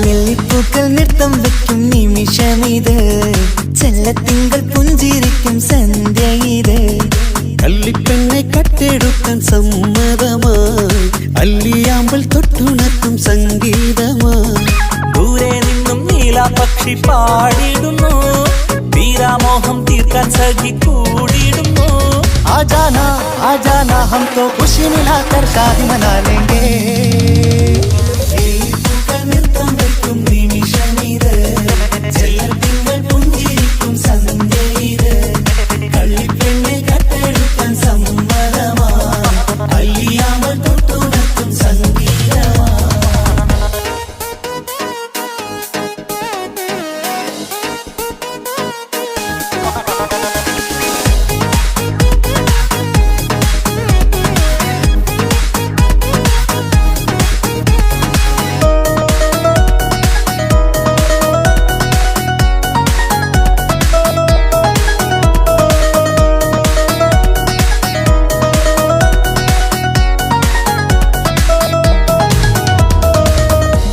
നെല്ലിപ്പൂക്കൾ നൃത്തം വെക്കും നിമിഷമിത്, ചെല്ലത്തിങ്കൾ പുഞ്ചിരിക്കും സന്ധ്യ ഇത്. കള്ളിപ്പെണ്ണെ കട്ടെടുക്കാൻ സമ്മതമായി, അല്ലിയാമ്പൽ തൊട്ടുണർത്തും സംഗീതമായി. ദൂരെ നിന്നും നീലാപക്ഷി പാടിടുന്നു, വീരാമോഹം തീർക്കാൻ സഖി കൂടിടുന്നു. ആജാനാ ആജാനാ ഹം തോ ഖുശി മിലാകർ ഷാദി മനാ ലേംഗേ. നൃത്തം വെക്കും നിമിഷമിത്, ചെല്ലത്തിങ്കൾ പുഞ്ചിരിക്കും സന്ധ്യ ഇത്. കള്ളിപ്പെണ്ണെ കട്ടെടുക്കാൻ സമ്മതമായി, അല്ലിയാമ്പൽ തൊട്ടുണർത്തും സംഗീതമായി.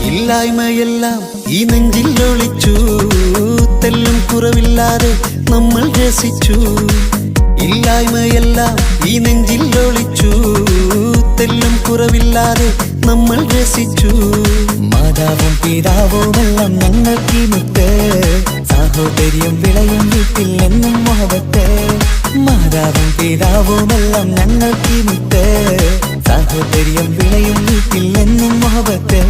ഇല്ലായ്മയെല്ലാം ഈ നെഞ്ചിൽ ഒളിച്ചു, തെല്ലും കുറവില്ലാതെ നമ്മൾ രസിച്ചു. ഇല്ലായ്മയെല്ലാം ഈ നെഞ്ചിൽ ഒളിച്ചു, തെല്ലും കുറവില്ലാതെ നമ്മൾ രസിച്ചു. മാതാവും പിതാവുമെല്ലാം ഞങ്ങൾക്ക് മുത്ത്, സാഹോദര്യം വിളയും വീട്ടിൽ എന്നും മുഹബത്ത്. മാതാവും പിതാവുമെല്ലാം ഞങ്ങൾക്ക് മുത്ത്, സാഹോദര്യം വിളയും വീട്ടിൽ എന്നും മുഹബത്ത്.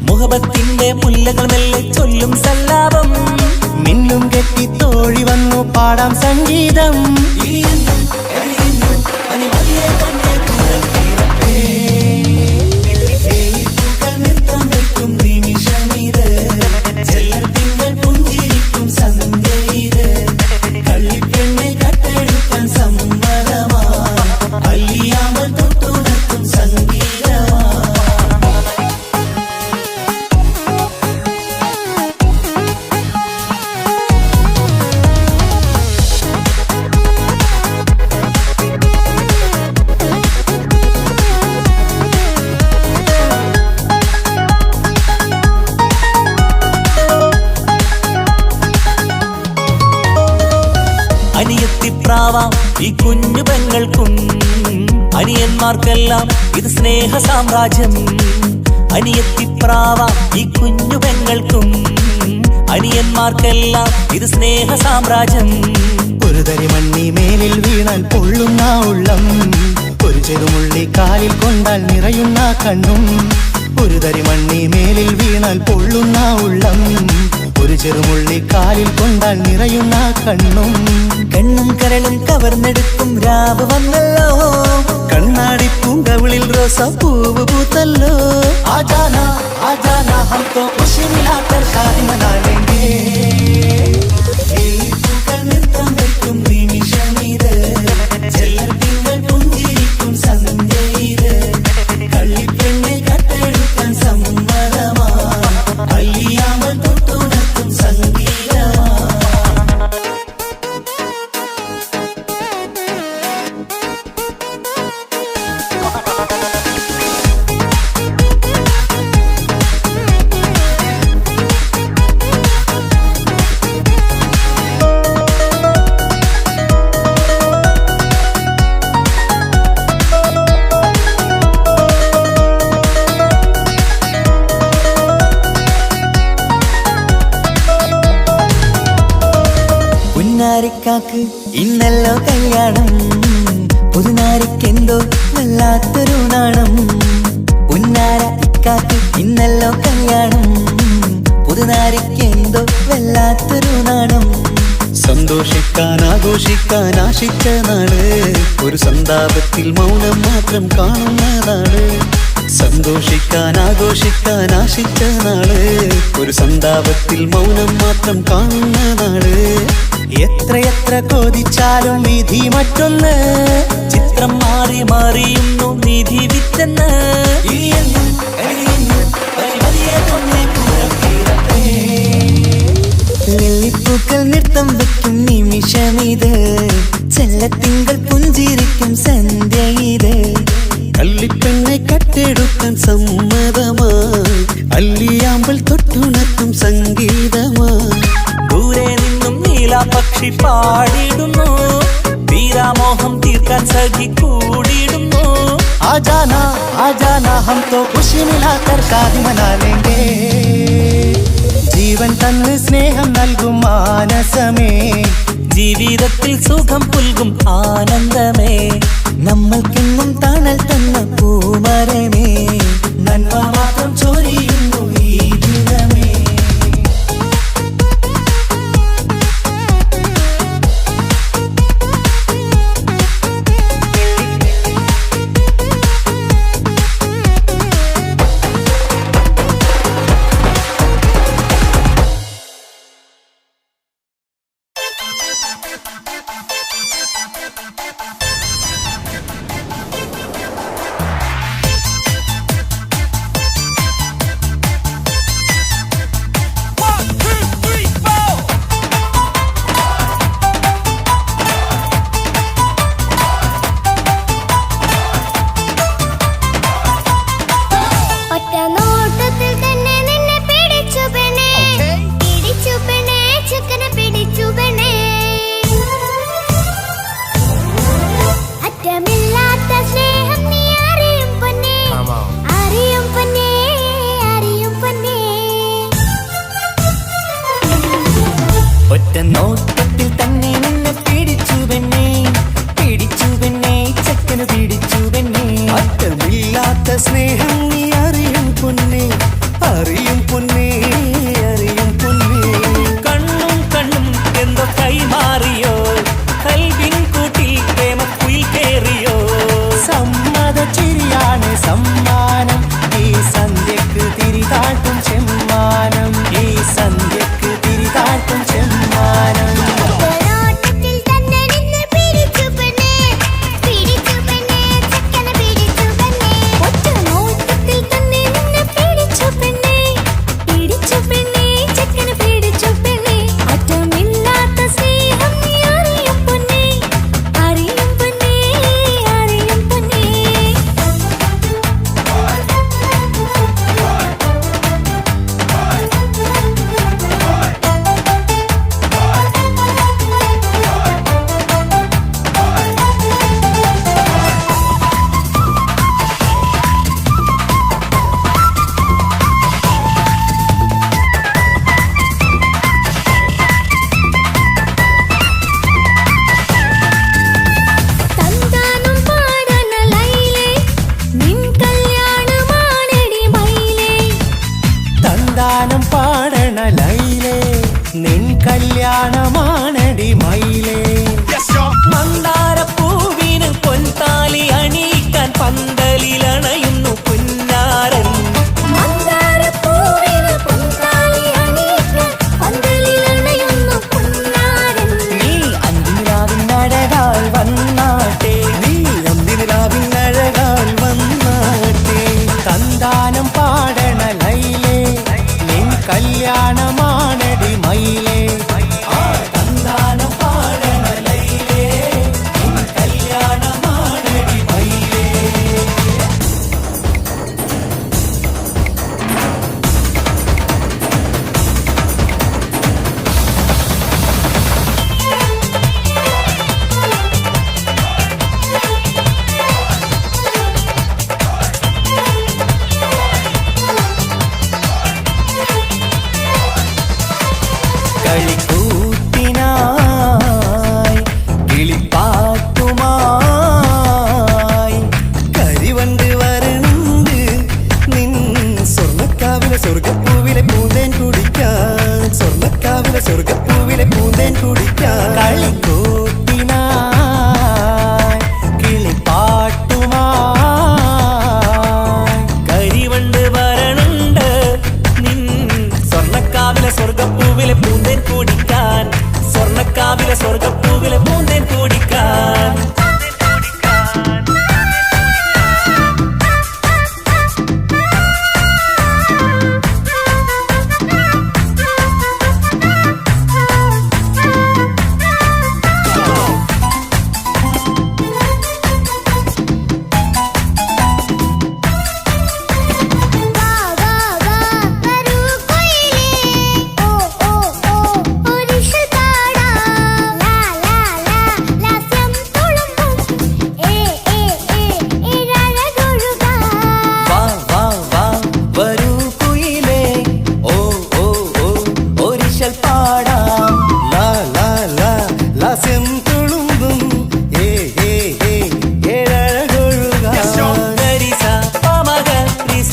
മുഹബത്തിന്റെ മുല്ലകൾ മെല്ലെ ചൊല്ലും സല്ലാപം, മിന്നും കെട്ടി തോഴി വന്നു പാടാം സംഗീതം. നൃത്തം വെക്കും നിമിഷമിത്, ചെല്ലത്തിങ്കൾ പുഞ്ചിരിക്കും സന്ധ്യ ഇത്. കള്ളിപ്പെണ്ണെ കട്ടെടുക്കാൻ സമ്മതമായി, അല്ലിയാമ്പൽ തൊട്ടുണർത്തും സംഗീതമായി. അനിയത്തിപ്രാവാം ഈ കുഞ്ഞു പെങ്ങൾക്കും, അനിയന്മാർക്കെല്ലാം ഇത് സ്നേഹ സാമ്രാജ്യം. അനിയത്തിപ്രാവാം ഈ കുഞ്ഞു പെങ്ങൾക്കും, അനിയന്മാർക്കെല്ലാം ഇത് സ്നേഹ സാമ്രാജ്യം. ഒരു തരി മണ്ണി മേലിൽ വീണാൽ പൊള്ളുന്ന ഉള്ളം, ഒരു ചെറുമുള്ളി കാലിൽ കൊണ്ടാൽ നിറയുന്ന കണ്ണും. ഒരു തരി മണ്ണി മേലിൽ വീണാൽ പൊള്ളുന്ന ഉള്ളം, ഒരു ചെറുമുള്ളി കാലിൽ കൊണ്ടാൽ നിറയുന്ന കണ്ണും. കണ്ണും കരളും കവർന്നെടുക്കും രാവ് വന്നല്ലോ, കണ്ണാടി പൂങ്കവിളിൽ റോസാ പൂവ് പൂത്തല്ലോ. ആജാനാ ആജാനാ ഹം തോ ഖുശി മിലാകർ ഷാദി മനാ ലേംഗേ. നൃത്തം വെക്കും നിമിഷമിത്, ചെല്ലത്തിങ്കൾ പുഞ്ചിരിക്കും സന്ധ്യ ഇത്. കള്ളിപ്പെണ്ണെ കട്ടെടുക്കാൻ സമ്മതമായി, അല്ലിയാമ്പൽ തൊട്ടുണർത്തും സംഗീതമായി. പുന്നാരിക്കാക്ക് ഇന്നല്ലോ കല്യാണം, പുതുനാരിക്കെന്തോ വല്ലാത്തൊരു നാണം. പുന്നാര ഇക്കാക്ക് ഇന്നല്ലോ കല്യാണം, പുതുനാരിക്കെന്തോ വല്ലാത്തൊരു നാണം. സന്തോഷിക്കാൻ ആഘോഷിക്കാൻ ആശിച്ച നാള്, ഒരു സന്താപത്തിൽ മൗനം മാത്രം കാണുന്ന നാള്. സന്തോഷിക്കാൻ ആഘോഷിക്കാൻ ആശിച്ച നാള് ഒരു സന്താപത്തിൽ മൗനം മാത്രം കാണുന്ന നാള് എത്രയെത്ര കൊതിച്ചാലും വിധി മറ്റൊന്ന് ചിത്രം മാറി മാറിയുന്നു നിധി വിത്തെന്ന് ഇനിയെന്നും കഴിയുന്നു പരിമതിയെ തന്നെ പുറത്തിറപ്പേ. ലില്ലിപ്പൂക്കൾ നൃത്തം വെക്കും നിമിഷമിത് ചെല്ലത്തിങ്കൾ പുഞ്ചിരിക്കും സന്ധ്യ ഇത് കള്ളിപ്പെണ്ണെ കട്ടെടുക്കാൻ സമ്മതമായി അല്ലിയാമ്പൽ തൊട്ടുണർത്തും സംഗീതമായി ദൂരെ നിന്നും നീലാപക്ഷി പാടിയിടുന്നു വീരാമോഹം തീർക്കാൻ സഖി കൂടിയിടുന്നു आजाना आजाना हम तो खुशी मिलाकर शादी मना लेंगे ജീവൻ തന്ന് സ്നേഹം നൽകും മാനസമേ ജീവിതത്തിൽ സുഖം പുൽകും ആനന്ദമേ നമ്മൾക്കെന്നും തണൽ തന്ന പൂമരമേ നന്മ മാത്രം ചൊരിയുന്നു ഈ ദിനമേ ഒറ്റ നോട്ടത്തിൽ തന്നെ നിന്നെ പിടിച്ചു പെണ്ണേ ചക്കന് പിടിച്ചു പെണ്ണേ അറ്റമില്ലാത്ത സ്നേഹം നീ അറിയും പൊന്നേ അറിയും പൊന്നേ അറിയും പൊന്നേ കണ്ണും കണ്ണും എന്തോ കൈമാറിയോ കൽവിൻ കൂട്ടിൽ പ്രേമക്കുയിൽ കേറിയോ സമ്മത ചിരിയാണ് സമ്മാനം ഈ സന്ധ്യക്ക് തിരിതാട്ടും ചെമ്മാനം ഈ സന്ധ്യക്ക് തിരിതാട്ടും ചെമ്മാനം ഒറ്റ നോട്ടത്തിൽ തന്നെ നിന്നെ പിടിച്ചു പെണ്ണേ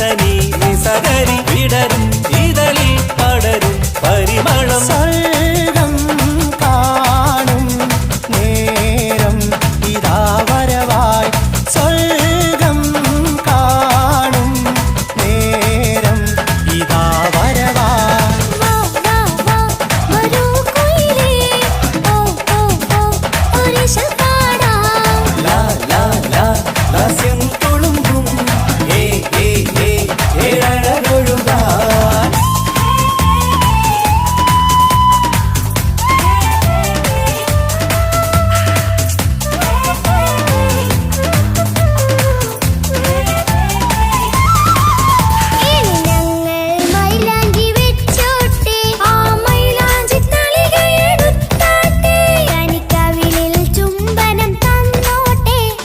സനി സകരി വിടരും ഇതളിൽ പടരും പരിമളം സ്വർഗം കാണും നേരം ഇതാ വരവായി സ്വർഗം കാണും നേരം ഇതാ വരവായി ലാ ലാ ലാ ലാസ്യം തുളുമ്പും ഏഴഴകൊഴുകാൻ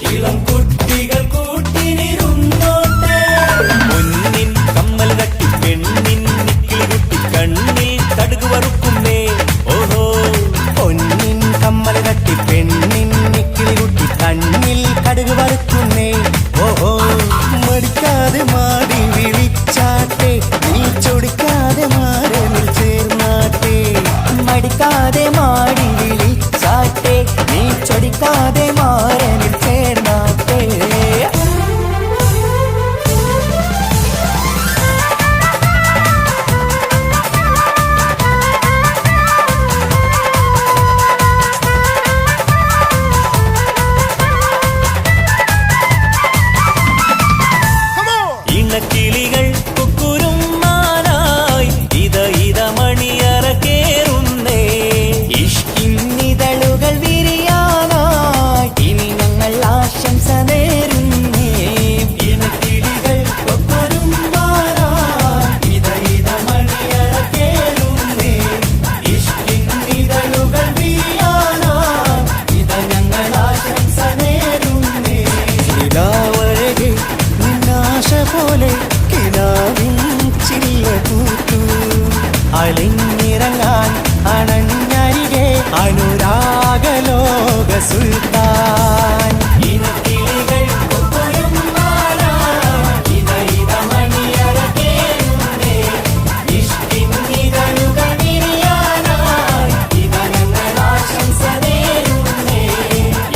ഇളം കുട്ടികൾ കൂട്ടിനിരുന്നോട്ടെ പൊന്നിൻ കമ്മൽ കട്ടി പെണ്ണിൻ നിക്കിളി കുട്ടി കണ്ണിൽ കടുക് വറുക്കുന്നേ ഓഹോ പൊന്നിൻ കമ്മൽ കട്ടി പെണ്ണിൻ നിക്കിളി കുട്ടി കണ്ണിൽ കടുക് വറുക്കുന്നേ ഓഹോ മടിക്കാതെ മാടി വിളിച്ചാട്ടെ നീ ചൊടിക്കാതെ മാറിൽ ചേർന്നാട്ടെ മടിക്കാതെ മാടി വിളിച്ചാട്ടെ നീ ചൊടിക്കാതെ മാറിൽ ചേർന്നാട്ടെ ഇണക്കിളികൾ കുക്കുരും മാനായി ഇത മണിയറ കേറുന്നേ ഇഷ്കിന്നിതളുകൾ വിരിയാനായി ഇനി ഞങ്ങൾ ആശംസ നേരുന്നേ. ഇണക്കിളികൾ കുക്കുരും മാനായി ഇത മണിയറ കേറുന്നേ ഇഷ്കിന്നിതളുകൾ വീഴാനായി ഇത ഞങ്ങൾ ആശംസ നേരുന്നേ നിലാവഴകെ നിന്നാശ പോലെ കിനാവിൻ ചില്ല കൂത്തു അലിഞ്ഞിറങ്ങാൻ അണഞ്ഞരികെ അനുരാഗലോക സുൽത്താൻ ഇണക്കിളികൾ കുക്കുരും മാനായി ഇത മണിയറ കേറുന്നേ ഇഷ്കിന്നിതളുകൾ വീഴാനായി ഇത ഞങ്ങൾ ആശംസ നേരുന്നേ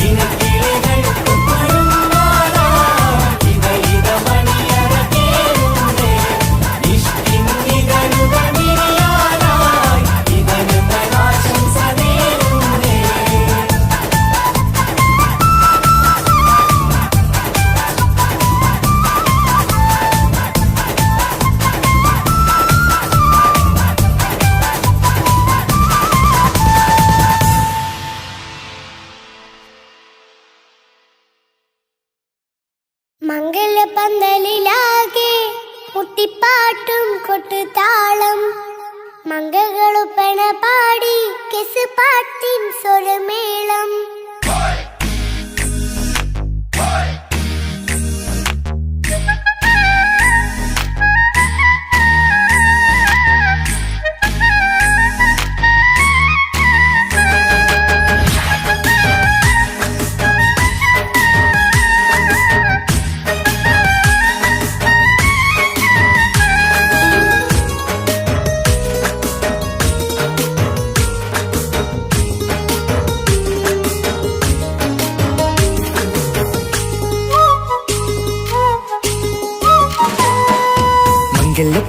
ഇണക്കിളികൾ കുക്കുരും മാനായി ഇത മണിയറ കേറുന്നേ ഇഷ്കിന്നിതളുകൾ വീഴാനായി ഇത ഞങ്ങൾ ആശംസ നേരുന്നേ മംഗലപന്തലിലാകെ മുട്ടിപ്പാട്ടും കൊട്ടുതാളം മംഗകളുപ്പണ പാടി കെസ് പാട്ടിൻ സ്വരമേളം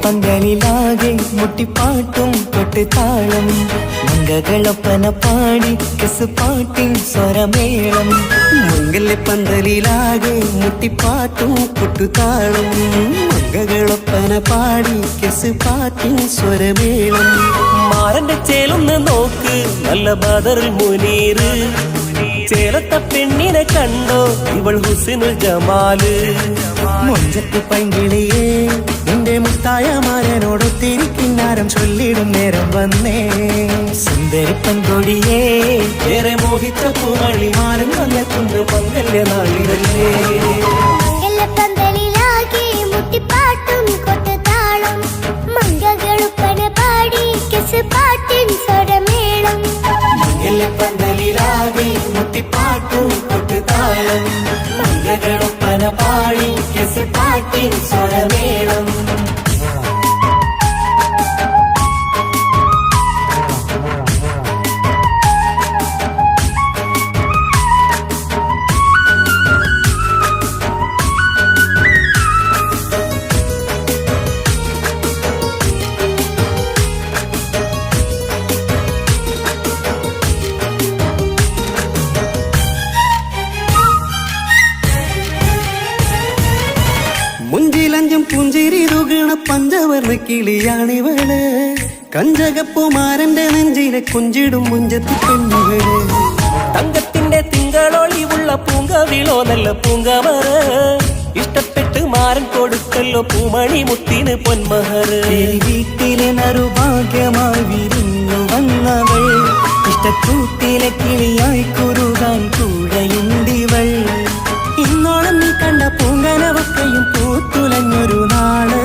പന്തലിലാകെ മുട്ടിപ്പാട്ടും കൊട്ടുതാളം മംഗകളൊപ്പന പാടി കെസ് പാട്ടിൻ സ്വരമേളം മംഗല്യപ്പന്തലിലാകെ മുട്ടിപ്പാട്ടും കൊട്ടുതാളം മംഗകളൊപ്പന പാടി കെസ് പാട്ടിൻ സ്വരമേളം മാറന്റെ ചേലൊന്ന് നോക്ക് നല്ല ബദറുൽ മുനീറ് ചേലത്ത പെണ്ണിനെ കണ്ടോ ഇവൾ ഹുസ്നുൽ ജമാല് മുഞ്ചത്തി പൈങ്കിളിയേ നിന്റെ മുത്തായ മാരനോടൊത്തിരിക്കിന്നാരം ചൊല്ലിടും നേരം വന്നേ സുന്ദരി പെൺകൊടിയേ ഏറെ മോഹിച്ച പൂമണി മാറും വന്നെത്തുന്ന മംഗല്യ നാളിതല്ലേ മംഗലപന്തലിലാകെ മുട്ടിപ്പാട്ടും കൊട്ടുതാളം മംഗകളുപ്പന പാടി കെസ് പാട്ടിൻ സ്വരമേളം മംഗല്യപ്പന്തലിലാകെ മുട്ടിപ്പാട്ടും കൊട്ടുതാളം മംഗളൊപ്പന പാടി കെസ് പാട്ടിൻ സ്വരമേളം പുഞ്ചിരി തുകണ പഞ്ചവർണ്ണ കിളിയാണിവള് കഞ്ചകപ്പുമാരന്റെ നെഞ്ചിലെ കുഞ്ചിടും മുഞ്ചത്തി പെണ്ണുകള് തങ്കത്തിന്റെ തിങ്കളൊളിവുള്ള പൂങ്കവിളോ നല്ല പൂങ്കമറ് ഇഷ്ടപ്പെട്ട് മാരൻ കൊടുക്കല്ലോ പൂമണി മുത്തിന് പൊന്മഹറ് വീട്ടിലെ നറുഭാഗ്യമായി വിരിഞ്ഞു വന്നവൾ ഇഷ്ടക്കൂട്ടിലെ കിളിയായി കുറുകാൻ കൂടെയുണ്ടിവൾ ഇന്നോളം നീ കണ്ട പൂങ്കനവക്കയും പൂത്തുലഞ്ഞൊരു നാള്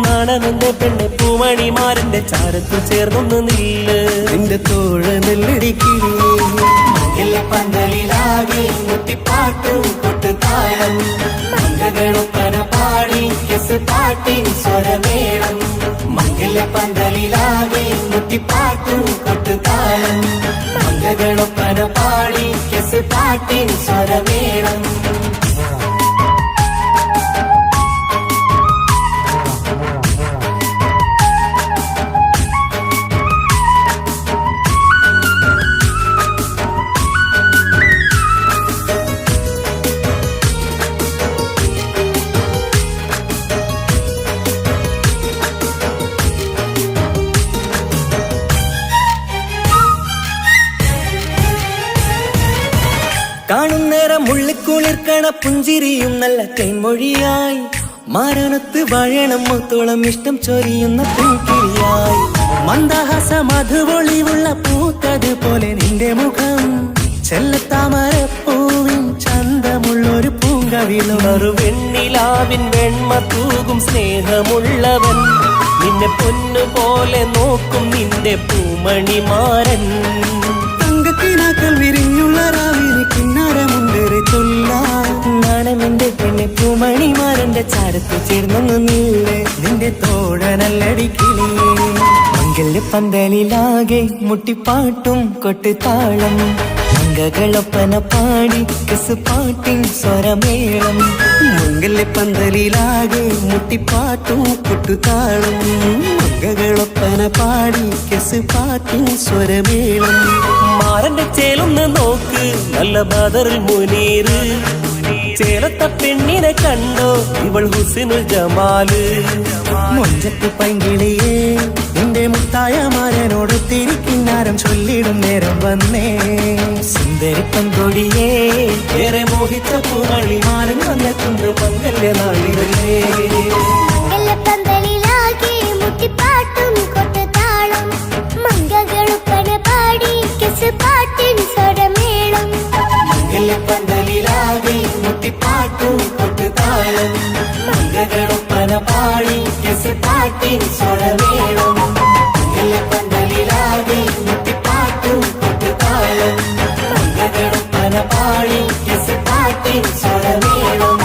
നാണമെന്റെ പെണ്ണ് പൂമണിമാരന്റെ ചാരത്തു ചേർന്നൊന്ന് നില്ല് നിന്റെ തോഴ നെല്ലടിക്കിളിയേ പന്തലിലാകെ മുട്ടിപ്പാട്ടും കൊട്ടുതാളം മംഗളൊപ്പന പാടി കെസ് പാട്ടിൻ സ്വരമേളം മംഗല പന്തലിലാകെ മുട്ടിപ്പാട്ടും കൊട്ടുതാളം മംഗളൊപ്പന പാടി കെസ് പാട്ടിൻ സ്വരമേളം കാണുന്നേരം മുള്ളിക്കുളിർക്കണ പുഞ്ചിരിയും നല്ല തേൻമൊഴിയായി മാരണത്ത് വാഴണം മുത്തോളം ഇഷ്ടം ചൊരിയുന്ന പൂക്കിളിയായി മന്ദഹാസ മധുവൊളിവുള്ള പൂത്തതുപോലെ നിന്റെ മുഖം ചെല്ലത്താമരപ്പൂവിൻ ചന്തമുള്ളൊരു പൂങ്കവിളും വെണ്ണിലാവിൻ വെണ്മ തൂകും സ്നേഹമുള്ളവൻ നിന്നെ പൊന്നുപോലെ നോക്കും നിന്റെ പൂമണിമാരൻ തങ്കത്തിനാക്കൾ വിരിഞ്ഞുള്ള രാവിലെ കിന്നാരമുണ്ടേറെ ചൊല്ലാൻ നാണമെന്റെ പെണ്ണെ പൂമണിമാരന്റെ ചാരത്ത് ചേർന്നൊന്ന് നീളെ നിന്റെ തോഴനല്ലടിക്കിളിയേ മംഗല്യ പന്തലിലാകെ മുട്ടിപ്പാട്ടും കൊട്ടുതാളം മംഗളൊപ്പന പാടി കെസ് പാട്ടിൻ സ്വരമേളം മംഗല്യ പന്തലിലാകെ മുട്ടിപ്പാട്ടും കൊട്ടുതാളം മംഗളൊപ്പന പാടി കെസ് പാട്ടിൻ സ്വരമേളം മാരന്റെ ചേലൊന്ന് നോക്ക് നല്ല ബദറിൽ മുനീറ് ചേലത്ത പെണ്ണിനെ കണ്ടോ ഇവൾ ഹുസിനുൽ ജമാല് മുഞ്ചത്ത് പൈങ്കിളിയേ നിന്റെ മുത്തായ മാരനോട് തിരിക്കിന്നാരം ചൊല്ലിടും നേരം വന്നേ സുന്ദരി പങ്കൊടിയേ ഏറെ മോഹിച്ച പൂമണി മാരൻ വന്നെത്തുണ്ട് മംഗല്യ നാളിതല്ലേ മംഗലപ്പന്തലിലാകെ മുട്ടിപ്പാട്ടും കൊട്ടുതാളം മംഗളൊപ്പന പാടി കെസ് പാട്ടിൻ സ്വരമേളം പന്തലിലാകെ മുട്ടിപ്പാട്ടും കൊട്ടുതാളം മംഗളൊപ്പന പാടി കെസ് പാട്ടിൻ സ്വരമേളം പന്തലിലാകെ മുട്ടിപ്പാട്ടും കൊട്ടുതാളം മംഗളൊപ്പന പാടി കെസ് പാട്ടിൻ സ്വരമേളം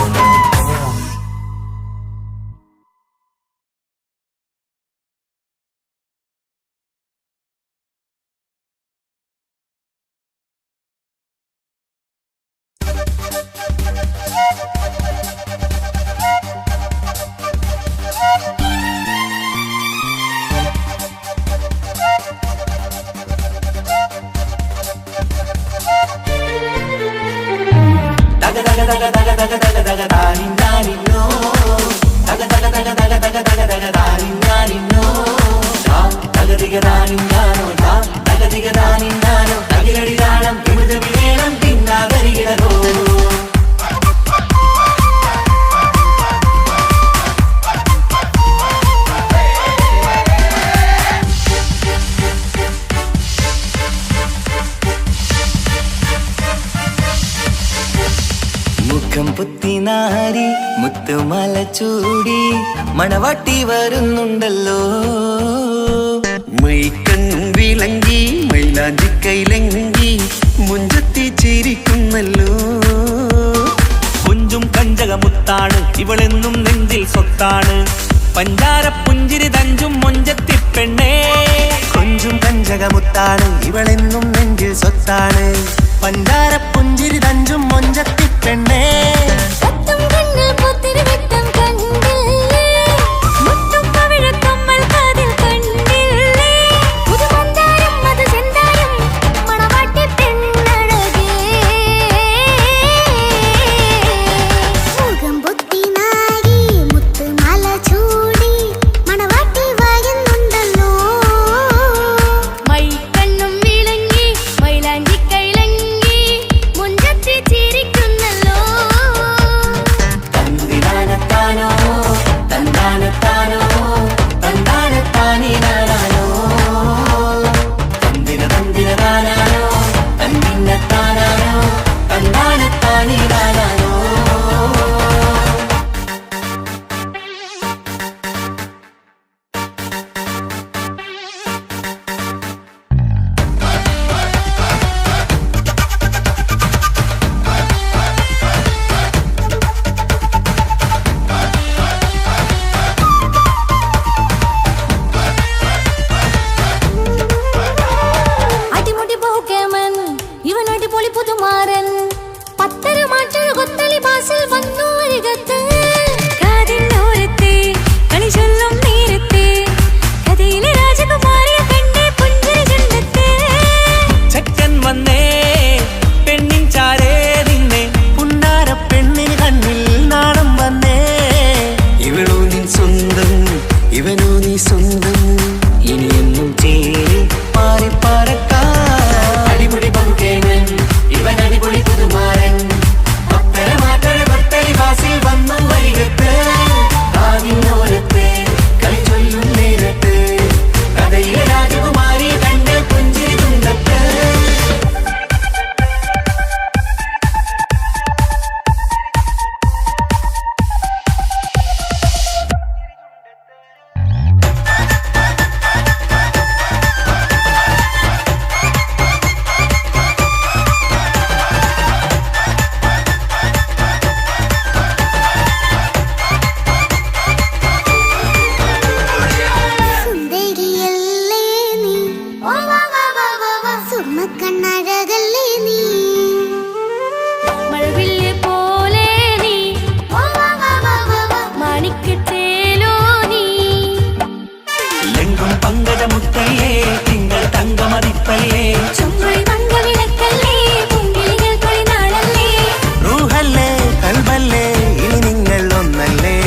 മുഖം പുത്തിനാരി മുത്തുമല ചൂടി മണവാട്ടി വരുന്നുണ്ടല്ലോ മൈക്കണ്ണും വിളങ്ങി മൈലാഞ്ചി കൈലങ്കി മുഞ്ചത്തി ചിരിക്കുന്നല്ലോ കുഞ്ചും കഞ്ചകമുത്താണ് ഇവളെന്നും നെഞ്ചിൽ സ്വത്താണ് പഞ്ചാര പുഞ്ചിരി തഞ്ചും മൊഞ്ചത്തി പെണ്ണേ കൊഞ്ചും കഞ്ചകമുത്താണ് ഇവളെന്നും നെഞ്ചിൽ സ്വത്താണ് പഞ്ചാര പുഞ്ചിരി തഞ്ചും മൊഞ്ചത്തി പെണ്ണേ സത്തും കണ്ണിൽ പൂത്തിരി വെട്ടം കണ്ടില്ലേ മുത്തും പവിഴക്കമ്മൽ കാതിൽ കണ്ടില്ലേ പുതുമന്ദാരം മധുചന്ദാരം മണവാട്ടി പെണ്ണഴകേ മുഖം പൊത്തി നാരി മുത്തുമാല ഇവനോ നീ സ്വന്തം ഇനിയെന്നും ചേരി പാറിപ്പാറക്കാം അടിപൊളി പങ്കുകേനൻ ഇവൻ അടിപൊളി പുതുമാരൻ ഭക്തര മാറ്റഴ ഭക്തരി വാസിൽ വന്നു വരികത്ത് ആവിനോരത്ത് കളി ചൊല്ലും നേരത്ത് കഥയിലെ രാജകുമാരി കണ്ട് പുഞ്ചിരി തുണ്ടത്ത് സുന്ദരിയല്ലേ നീ സുർമ്മക്കണ്ണഴകല്ലേ നീ മഴവില്ല് പോലെ നീ മാണിക്കത്തേലോ നീ എങ്കും പങ്കജമുത്തല്ലേ തിങ്കൾ തങ്കമതിപ്പല്ലേ ചുമഴി മംഗവിളക്കല്ലേ പൊങ്കിളികൾ തൊഴിനാളല്ലേ റൂഹല്ലേ കൽബല്ലേ ഇനി നിങ്ങൾ ഒന്നല്ലേ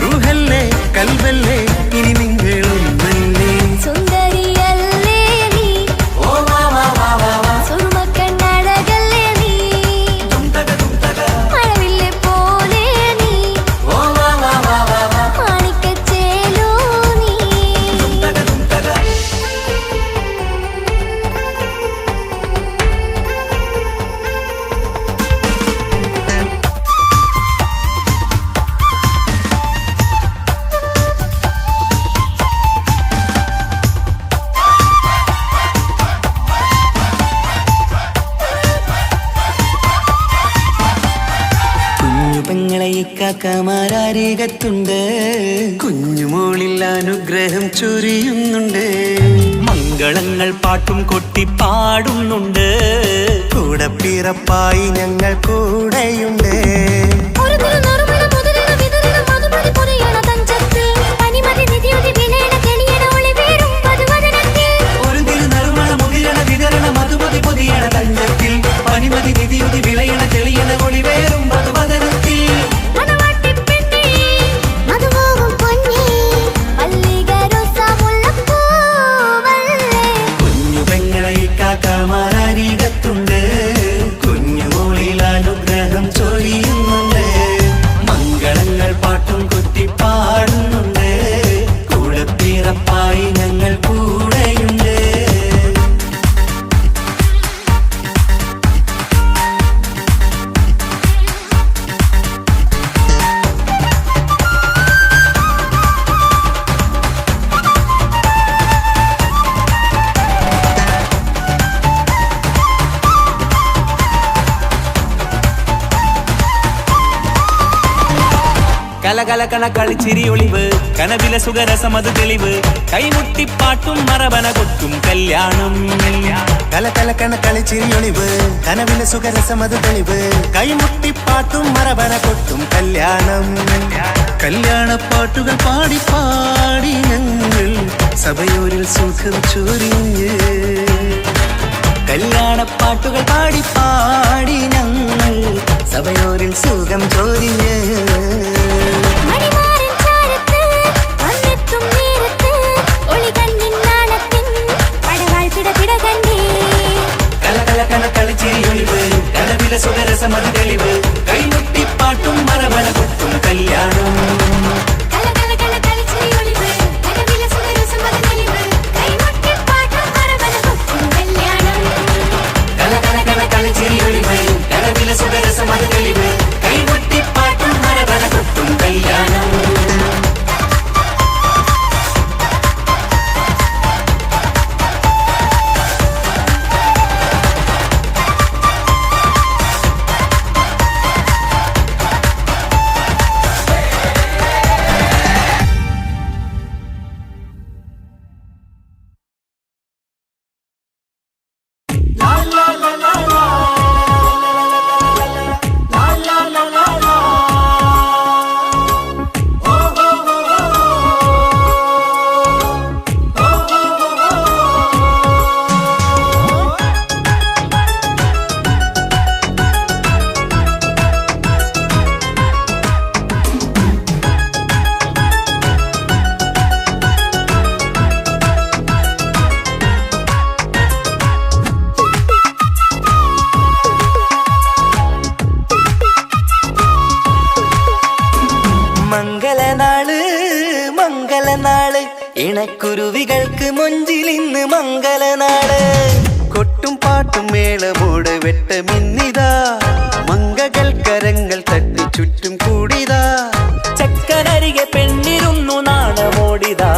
റൂഹല്ലേ കൽബല്ലേ ഇനി നിങ്ങൾ ഒന്നല്ലേ സുന്ദരിയല്ലേ നീ സുർമ്മക്കണ്ണഴകല്ലേ നീ മഴവില്ല് പോലെ നീ മാണിക്കച്ചേലോ നീ കുഞ്ഞു പെങ്ങളെ ഇക്കാക്കമാരാരികത്തുണ്ട് കുഞ്ഞുമോളിൽ അനുഗ്രഹം ചൊരിയുന്നുണ്ട് മംഗളങ്ങൾ പാട്ടും കൊട്ടി പാടുന്നുണ്ട് കൂടെ പിറപ്പായി ഞങ്ങൾ കൂടെയുണ്ട് ഒരു തിരുനറുമണ മുതിരണ വിതരണ മധുമതി പൊരിയണ തഞ്ചത്തിൽ പനിമതി നിധിയുതി വിലയണ തെളിയണ ഒളിവേറും പതുവദനത്തിൽ ഒരു തിരുനറുമണ മുതിരണ വിതരണ മധുമതി പൊതിയണ തഞ്ചത്തിൽ പനിമതി നിധിയുതി വിളയണ തെളിയണ ഒളിവേറും മധുവദനത്തിൽ മണവാട്ടിപ്പെണ്ണേ മധുപോകും പൊന്നേ മല്ലികരോസ മുല്ലപ്പൂവല്ലേ കുഞ്ഞു പെങ്ങളെ കാക്കമാരാരികത്തുണ്ട് കുഞ്ഞുമോളിൽ അനുഗ്രഹം ചൊരിയുന്നുണ്ട് മംഗളങ്ങൾ പാട്ടും കൊത്തി പാടുന്നുണ്ട് കൂടെ പിറപ്പായി ഞങ്ങൾ കൂടെയുണ്ട് കലകലകണ കളിച്ചിരി ഒളിവ് കനവില സുഖരസമത് തെളിവ് കൈമുട്ടിപ്പാട്ടും മറവന കൊട്ടും കല്യാണം കലകലക്കണ കളിച്ചിരിയൊളിവ് കനവിലെ സുഖരസമത് തെളിവ് കൈമുട്ടിപ്പാട്ടും മറവന കൊട്ടും കല്യാണം കല്യാണപ്പാട്ടുകൾ പാടി പാടി ഞങ്ങൾ സഭയോരിൽ സുഖം ചൊരിഞ്ഞ് കല്യാണപ്പാട്ടുകൾ പാടി പാടി ഞങ്ങൾ സഭയോരിൽ സുഖം ചോദിഞ്ഞ് മണിമാറിൻ ചാരത്ത് വന്നെത്തും നേരത്ത് ഒളികണ്ണിൻ നാണത്തിൻ പടവാൾ പിടപിട കണ്ടേ കലകലകണ കളിച്ചിരി ഒളിവ് കനവില സുഖരസമത് തെളിവ് കൈമുട്ടിപ്പാട്ടും മറവന കൊട്ടും കല്യാണം കലകലകണ കളിച്ചിരി ഒളിവ് കനവിലെ സുഖരസമത് തെളിവ് കൈമുട്ടിപ്പാട്ടും മറവന കൊട്ടും കല്യാണം കലകലകണ കളിച്ചിരി ഒളിവ് കനവില സുഖരസമത് തെളിവ് കൈമുട്ടിപ്പാട്ടും മറവന കൊട്ടും മംഗളനാള് ഇണക്കുരുവികൾക്ക് മൊഞ്ചിലിന്ന് മംഗളനാള് കൊട്ടും പാട്ടും മേളമോട് വെട്ടമിന്നിതാ മംഗകൾ കരങ്ങൾ തട്ടി ചുറ്റും കൂടിതാ ചക്കനരികെ പെണ്ണിരുന്നു നാണമോടിതാ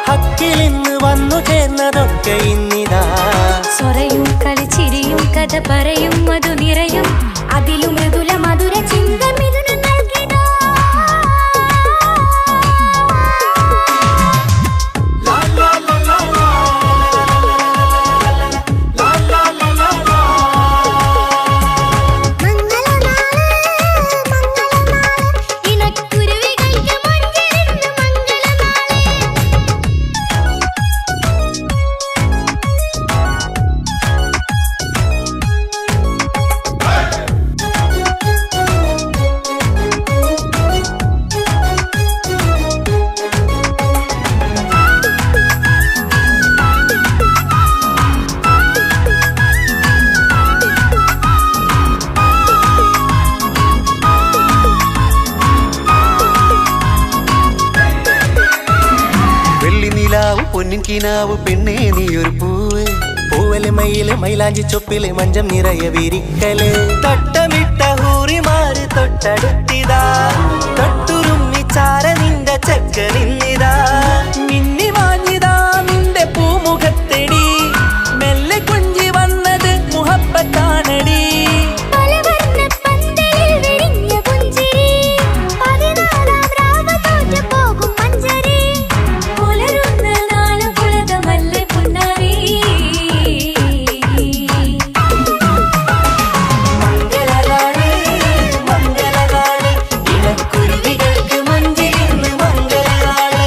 ഹക്കിലിന്ന് വന്നു ചേർന്നതൊക്കെ ഇന്നിതാ സ്വരയും കളിച്ചിരിയും കഥ പറയും മധു നിറയും അതിലും മൃദുല മധുര ചിന്ത മിഥുന നൽകിടാ ഇണക്കുരുവികൾക്ക് മൊഞ്ചിലിന്ന് മംഗളനാള് വെള്ളി നിലാവ് പൊന്നിൻ കിനാവ് പെണ്ണേ നീയൊരു പൂവ് പൂവല് മയില് മൈലാഞ്ചി ചൊപ്പില് മഞ്ചം നിറയെ വിരിക്കല് തട്ടമിട്ട ഹൂറിമാര് തൊട്ടടുത്തിതാ തൊട്ടുരുമ്മി ചാര നിന്റെ ചെക്ക നിന്നിതാ മിന്നി മാഞ്ഞിതാ നിന്റെ പൂമുഖത്തെടി മെല്ലെ കുഞ്ചി വന്നത് മുഹബത്താണടി പലവർണ്ണ പന്തലിൽ വിരിഞ്ഞ പുഞ്ചിരി 14 രാവ് തോറ്റു പോകും മഞ്ചരി പുലരുന്ന നാള് പുലകമല്ലേ പുന്നാരി മംഗളനാള് മംഗളനാള് ഇണക്കുരുവികൾക്ക് മൊഞ്ചിലിന്ന് മംഗളനാള്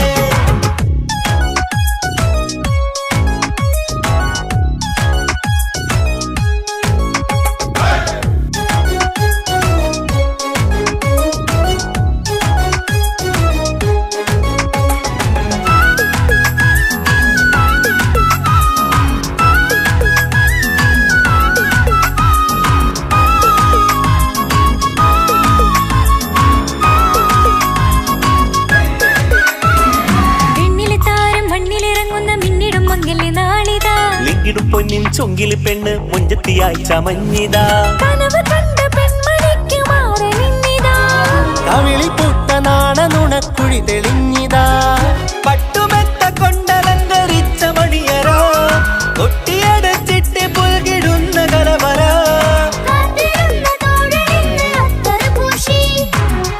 വിണ്ണിലെ താരം മണ്ണിലിറങ്ങുന്ന മിന്നിടും മംഗല്യ നാളിതാ ലിങ്കിടും പൊന്നിൻ ചൊങ്കില് പെണ്ണ് മുഞ്ചത്തിയായി ചമഞ്ഞിതാ കനവ് കണ്ട പെൺമണിക്ക് മാറി നിന്നിതാ കവിളിൽ പുട്ട നാണ നുണക്കുഴി തെളിഞ്ഞിതാ പട്ടുമെത്ത കൊണ്ടലങ്കരിച്ച മണിയറോ കൊട്ടിയടച്ചിട്ട് പുൽകിടുന്ന കലവറ കാത്തിരുന്ന തോഴനിന്ന് അത്തറ് പൂശി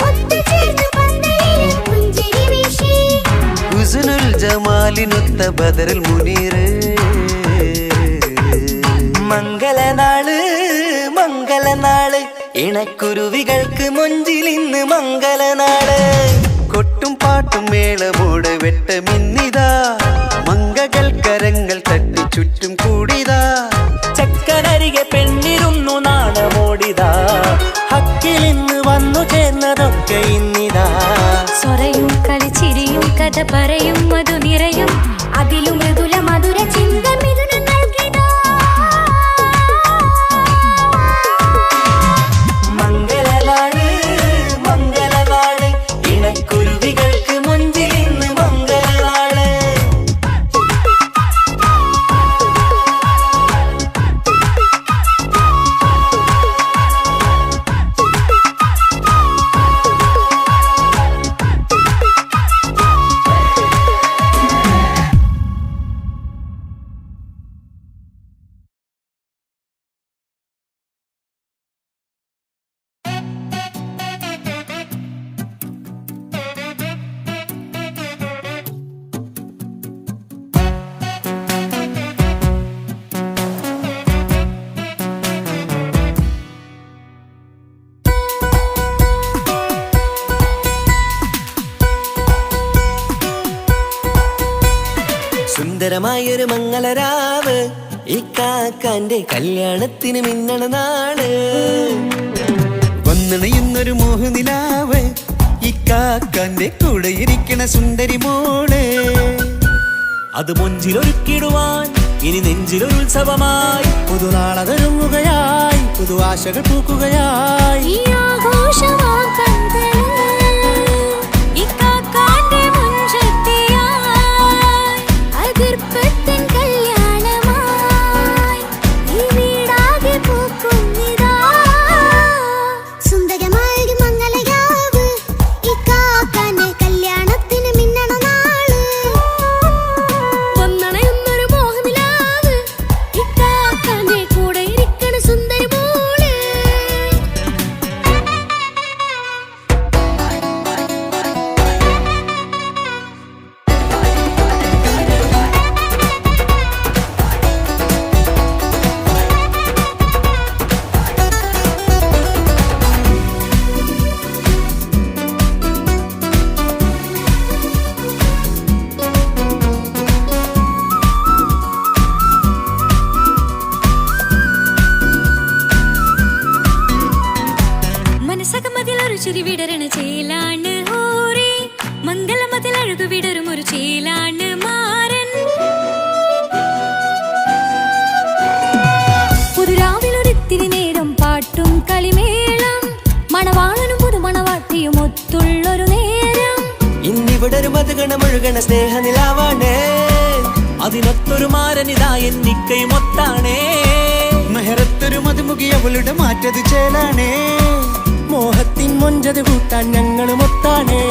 ഒത്തുചേർന്ന് പന്തലിൽ പുഞ്ചിരി വീശി ഹുസ്നുൽ ജമാലിനൊത്ത ബദറിൽ മുനീറ് മംഗളനാള് മംഗളനാള് ഇണക്കുരുവികൾക്ക് മൊഞ്ചിലിന്ന് മംഗളനാള് കൊട്ടും പാട്ടും മേളമോട് വെട്ടമിന്നിതാ മംഗകൾ കരങ്ങൾ തട്ടി ചുറ്റും കൂടിതാ ചക്കനരികെ പെണ്ണിരുന്നു നാണമോടിതാ ഹക്കിലിന്ന് വന്നു ചേർന്നതൊക്കെ ഇന്നിതാ സ്വരയും കളിച്ചിരിയും കഥ പറയും മധു നിറയും അതിലും മൃദുല മധുര ചിന്ത മിഥുന നൽകിടാ മംഗളനാള് മംഗളനാള് ഇണക്കുരുവികൾക്ക് മൊഞ്ചിലിന്ന് മംഗളനാള് സുന്ദരമായൊരു മംഗളരാവ് ഈ കാക്കാന്റെ കല്യാണത്തിന് മിന്നണ നാള് വന്നണയുന്നൊരു മോഹനിലാവ് ഈ കാക്കാന്റെ കൂടെ ഇരിക്കണ സുന്ദരി മോള് അത് മൊഞ്ചിലൊരുക്കിടുവാൻ ഇനി നെഞ്ചിലൊരുത്സവമായി പുതുനാളതൊരുങ്ങുകയായി പുതു ആശകൾ പൂക്കുകയായി ഈ ആഘോഷമാ കണ്ടത് ഈ കാക്കാന്റെ മുഞ്ചത്തി ഉതുകണ മുഴുകണ സ്നേഹനിലാവാണ്. അതിനൊത്തൊരു മാരനിതാ എന്നിക്കയുമൊത്താണേ. മെഹറത്തൊരു മധുമുഖി അവളുടെ മാറ്റത് ചേലാണേ. മോഹത്തിൻ മൊഞ്ചത് കൂട്ടാൻ ഞങ്ങളുമൊത്താണേ.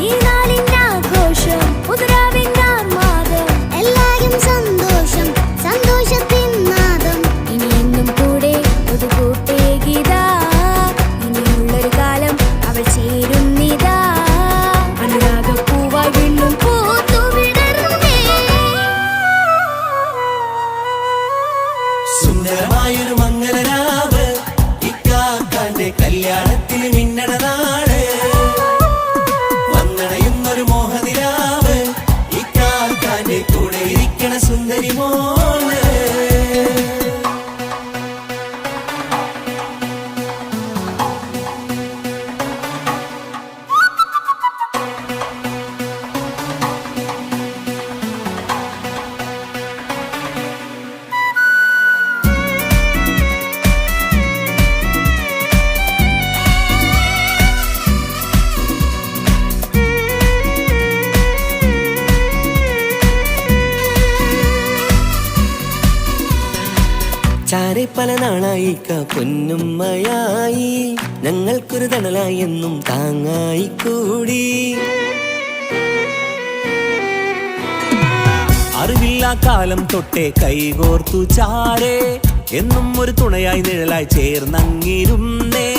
ഈ നാളിന്റെ ആഘോഷം പുതുരാവിന്റെ ആർമാദം എല്ലാരും സന്തോഷം സന്തോഷത്തിൻ നാദം ഇനി എന്നും കൂടെ പുതുകൂട്ടേ ഗീതാ ഇനിയുള്ളൊരു കാലം അവൾ ചേരുന്നിതാ അനുരാഗപ്പൂവായി വീണ്ടും പൂത്തു വിടർന്നേ. സുന്ദരമായൊരു മംഗലരാവ് ഇക്കാക്കാന്റെ കല്യാണത്തിന് മിന്നണ നാള്. വന്നണയുന്നൊരു മോഹനിലാവ് ഇക്കാക്കാന്റെ കൂടെ ഇരിക്കണ സുന്ദരി മോള്. ചാരെ പല നാളായി പൊന്നുമ്മയായി ഞങ്ങൾക്കൊരു തണലായി എന്നും താങ്ങായി കൂടി. അറിവില്ലാ കാലം തൊട്ടേ കൈകോർത്തു ചാരേ എന്നും ഒരു തുണയായി നിഴലായി ചേർന്നങ്ങിരുന്നേ.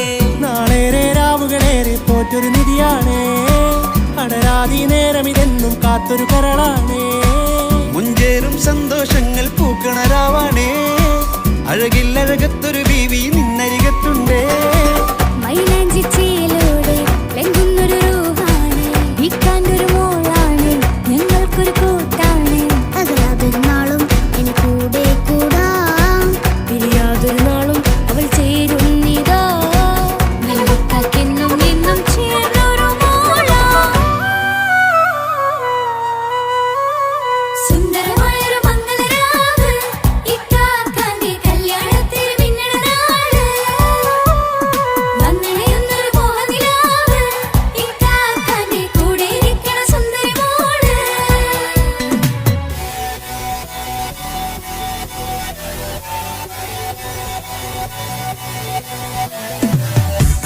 നാളേറെ രാവുകളേറെ പോറ്റൊരു നിധിയാണേ. അടരാതി നേരം ഇതെന്നും കാത്തൊരു കരളാണേ. മുഞ്ചേറും സന്തോഷങ്ങൾ പൂക്കണരാവാണേ. അഴകില്ലഴകത്തൊരു ബീവി നിന്നരികത്തുണ്ടേ. മൈലാഞ്ചി ചേലോടെ ലംഘുന്നൊരു രൂപാണ് ഇക്കാന്റൊരു മോളാണ് ഞങ്ങൾക്കൊരു കൂട്ടാണ്. അകലാതൊരു നാളും ഇനി കൂടെ കൂടാം പിരിയാതൊരു നാളും അവൾ ചേരുന്നിതാ നൽകിക്കാക്കെന്നും എന്നും ചേർന്നൊരു മോളാ. സുന്ദരമായൊരു മംഗലരാവ് ഇക്കാക്കാന്റെ കല്യാണത്തിന് മിന്നണ നാള്. വന്നണയുന്നൊരു മോഹനിലാവ് ഇക്കാക്കാന്റെ കൂടെ ഇരിക്കണ സുന്ദരി മോള്.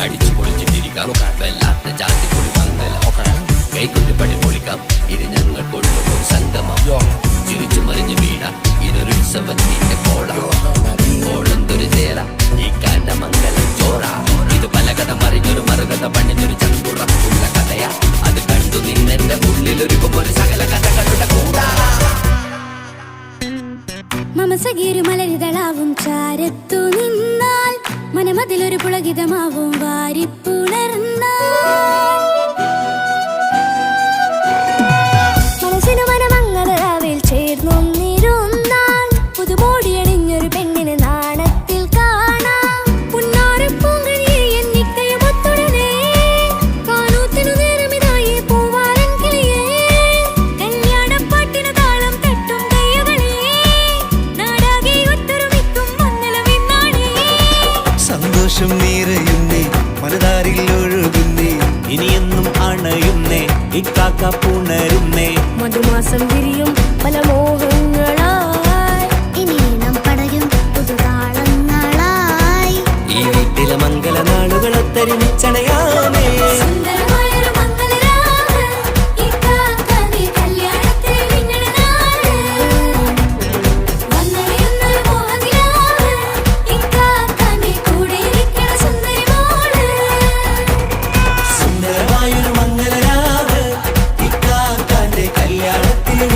അടിച്ചു പൊളിച്ചിട്ടിരിക്കാം വല്ലാത്ത ജാതി പൊളി മംഗലം കൈകൊണ്ട് പടി പൊളിക്കാം ഇത് ഞങ്ങൾ കൊണ്ടുപോകും സംഗമം ചിരിച്ചു മറിഞ്ഞു വീണ ഇതൊരു ഉത്സവത്തിന്റെ കോളന്തൊരു ചേര ഈ കാണ്ട മംഗലം ചോറ ഇത് പല കഥ മറിഞ്ഞൊരു മറുകഥ പണിഞ്ഞൊരു ചങ്കുറപ്പുള്ള കഥയാ അത് കണ്ടു നിന്നെന്റെ ഉള്ളിലൊരുക്കും ഒരു സകല കഥകളുടെ കൂടാ. മമസഖിയൊരു മലരിതളാവും ചാരത്തു നിന്നാൽ മനമതിലൊരു പുളകിതമാവും വാരിപ്പുണർന്നാൽ മനസ്സിനു മനമംഗലരാവിൽ ചേർന്നൊന്നിരുന്നാൽ പുതുമോടിയണിഞ്ഞൊരു പെണ്ണിന് നാണത്തിൽ കാണാം. പുന്നാരപ്പൂങ്കണിയെ എന്നിക്കയുമൊത്തുടനെ കാനൂത്തിനു നേരമിതായി പൂവാലൻ കിളിയേ കല്യാണപ്പാട്ടിന് താളം തട്ടും കയ്യുകളേ നാടാകെ ഒത്തൊരുമിക്കും മംഗലമെന്നാണേ. സന്തോഷം നിറയുന്നേ മനതാരിൽ ഒഴുകുന്നേ. ഇനിയെന്നും അണയുന്നേ ഇക്കാക്ക പുണരുന്നേ. മധുമാസം വിരിയും പല മോഹങ്ങളായി ഇനി നാം പടരും പുതുതാളങ്ങളായി. ഈ വീട്ടിലെ മംഗലനാളുകൾ ഒത്തൊരുമിച്ചണയാമേ. സുന്ദരമായൊരു മംഗലരാവ് ഇക്കാക്കാന്റെ കല്യാണത്തിന് മിന്നണ നാള്. വന്നണയുന്നൊരു മോഹനിലാവ് ഇക്കാക്കാന്റെ കൂടെ ഇരിക്കണ സുന്ദരി മോള്. സുന്ദരമായൊരു മംഗലരാവ് ഇക്കാക്കാന്റെ കല്യാണത്തിന്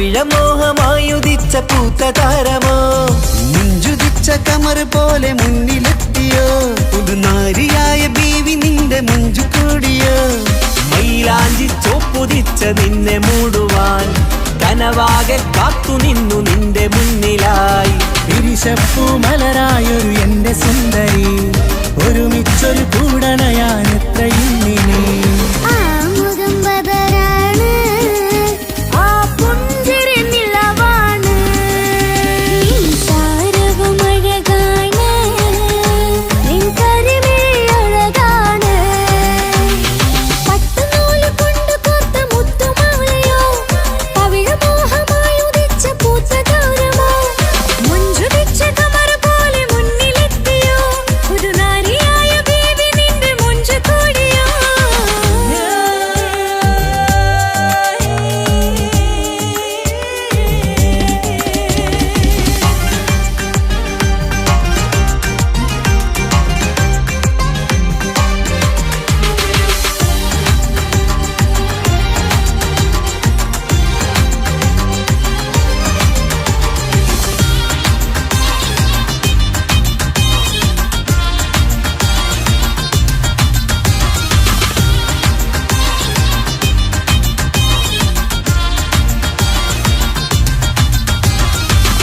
പവിഴമോഹമായുദിച്ച പൂത്ത താരമോ മുഞ്ചുദിച്ച കമർ പോലെ മുന്നിലെത്തിയോ പുതുനാരിയായ ബീവി നിന്റെ മുഞ്ചു കൂടിയോ മൈലാഞ്ചി ചോപ്പുദിച്ച നിന്നെ മൂടുവാൻ കനവാകെ കാത്തു നിന്നു നിന്റെ മുന്നിലായി വിരിശപ്പൂ മലരായൊരു എന്റെ സുന്ദരി ഒരുമിച്ചൊരു കൂടണയാൻ എത്രയും നീ ആ മുഖം ബദരാണ് ആ പുഞ്ചിരി നിലവാണ് നീ സാരവും അഴകാണ് നിൻ കരിമിഴി അഴകാണ് പട്ടുനൂല് കൊണ്ട് കോർത്ത മുത്തുമാലയോ പവിഴമോഹമായി ഉദിച്ച പൂത്ത ഗൗരമോ മുഞ്ചുദിച്ച കമർ പോലെ മുന്നിലെത്തിയോ പുതുനാരിയായ ബേബി നിന്റെ മുഞ്ചു കൂടിയോ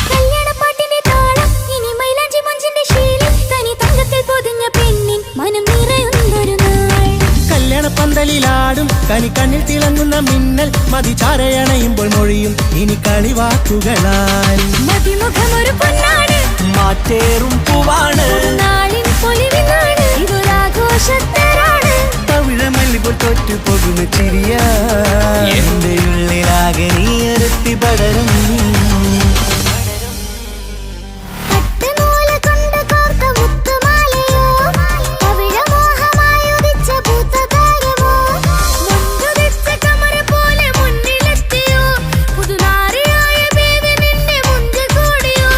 കല്യാണപ്പാട്ടിന്റെ താളം ഇനി മൈലാഞ്ചി മഞ്ചിന്റെ ശീലം തനി തങ്കത്തിൽ പൊതിഞ്ഞ പെണ്ണിൻ മനം നിറയുന്നൊരു നാൾ കല്യാണപ്പന്തലിലാടും കനി കണ്ണിൽ തിളങ്ങുന്ന മിന്നൽ മതിചാരയണയുമ്പോൾ മൊഴിയും ഇനി കളിവാക്കുകളാൽ മതിമുഖമൊരു പൊന്നാണ് മാറ്റേറും പൂവാണ് നാളിൻ പൊലിവിനാണ് ഇതൊരാഘോഷത്തരാണ് പവിഴമല്ലിപ്പോൾ തോറ്റു പോകുന്ന ചിരിയാ എന്റെ ഉള്ളിലാകെ നീ അരുത്തി പടരും പട്ടുനൂല് കൊണ്ട് കോർത്ത മുത്തുമാലയോ പവിഴമോഹമായി ഉദിച്ച പൂത്ത താരമോ മുഞ്ചുദിച്ച കമർ പോലെ മുന്നിലെത്തിയോ പുതുനാരിയായ ബേബി നിന്റെ മുഞ്ചു കൂടിയോ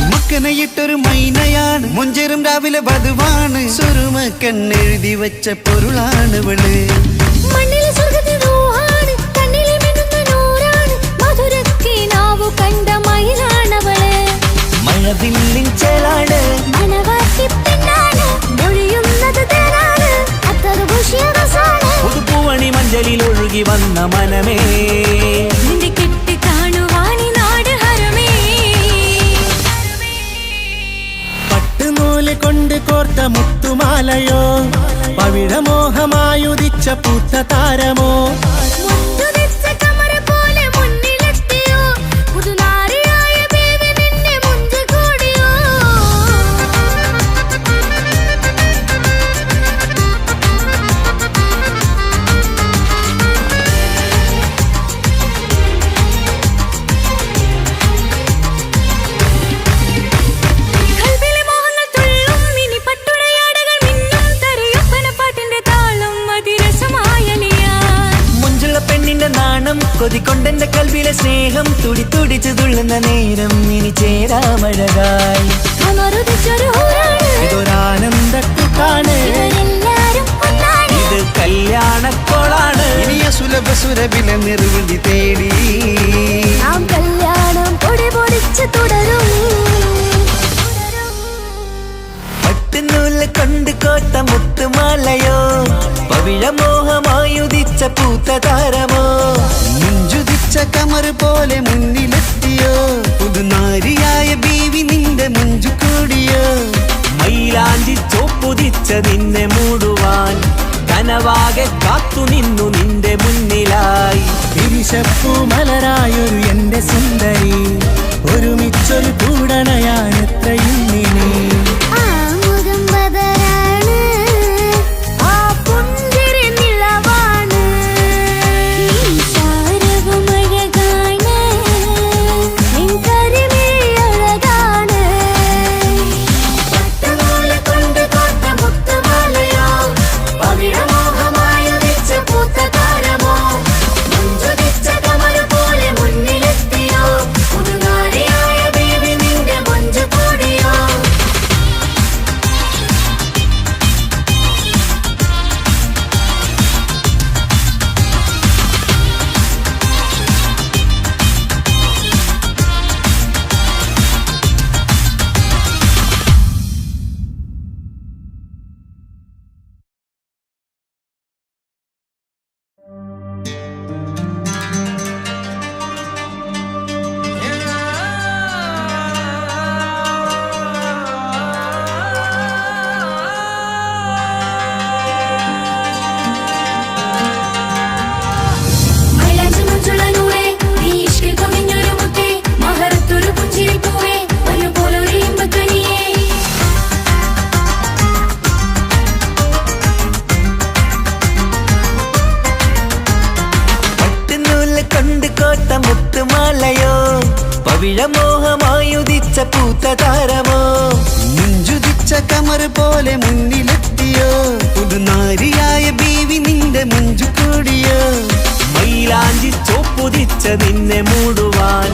മക്കനയിട്ടൊരു മൈനയാണ് മുഞ്ചേറും രാവിലെ വധുവാണ് സുറുമക്കണ്ണെഴുതി വെച്ച പൊരുളാണിവള് മണ്ണിലെ സ്വർഗ്ഗത്തിൽ റൂഹാണ് കണ്ണിലെ മിന്നുന്ന നൂറാണ് മധുരക്കിനാവു കണ്ട മയിലാണവള് മഴവില്ലിൻ ചേലാണ് മനവാട്ടി പെണ്ണാണ് മൊഴിയുന്നത് തേനാണ് അത്തറ് ഭുഷ്യരസാണ് പുതുപ്പൂവണി മഞ്ചലിൽ ഒഴുകി വന്ന മനമേ നിന്റെ കെട്ടി കാണുവാനി നാട് ഹരമേ പട്ടുനൂല് കൊണ്ട് കോർത്ത മുത്തുമാലയോ പവിഴമോഹമായുദിച്ച പൂത്ത താരമോ മുഞ്ചുദിച്ച കമർ പോലെ മുന്നിലെത്തിയോ പുതുനാരിയായ ബേബി നിന്റെ മുഞ്ചു കൂടിയോ കൽവിലെ മോഹങ്ങൾ തുള്ളും ഇനി പട്ടുടയാടകൾ മിന്നും തരയൊപ്പനപ്പാട്ടിന്റെ താളം അതിരസമായലിയാൻ മുഞ്ചുള്ള പെണ്ണിന്റെ നാണം കൊതിക്കൊണ്ടെന്റെ കൽവിലെ സ്നേഹം തുടി തുടിച്ചു തുള്ളുന്ന നേരം ഇനി ചേരാമഴകായി അമറുദിച്ചൊരു ഹൂറാണ് ഇതൊരാനന്ദക്കുട്ടാണ് ഇവരെല്ലാരും ഒന്നാണ് ഇത് കല്യാണക്കോളാണ് ഇനിയ സുലഭ സുരഭില നിർവൃതി തേടി നാം കല്യാണം പൊടി പൊടിച്ച് തുടരും പട്ടുനൂല് കൊണ്ട് കോത്ത മുത്തുമാലയോ പവിഴമോഹമായുദിച്ച പൂത്ത താരമോ മുഞ്ചുദിച്ച കമർ പോലെ മുന്നിലെത്തിയോ പുതുനാരിയായ ബീവി നിന്റെ മുഞ്ചു കൂടിയോ മൈലാഞ്ചി ചോപ്പുദിച്ച നിന്നെ മൂടുവാൻ കനവാകെ കാത്തു നിന്നു നിന്റെ മുന്നിലായി വിരിശപ്പൂ മലരായൊരു എന്റെ സുന്ദരി ഒരുമിച്ചൊരു കൂടണയാൻ എത്രയും നീ ആ മുഖം ബദരാണ് ആ പുഞ്ചിരി നിലവാണ് നീ സാരവും അഴകാണ് പവിഴമോഹമായുദിച്ച പൂത്ത താരമോ മുഞ്ചുദിച്ച കമർ പോലെ മുന്നിലെത്തിയോ പുതുനാരിയായ ബീവി നിന്റെ മുഞ്ചു കൂടിയോ മൈലാഞ്ചി ചോപ്പുദിച്ച നിന്നെ മൂടുവാൻ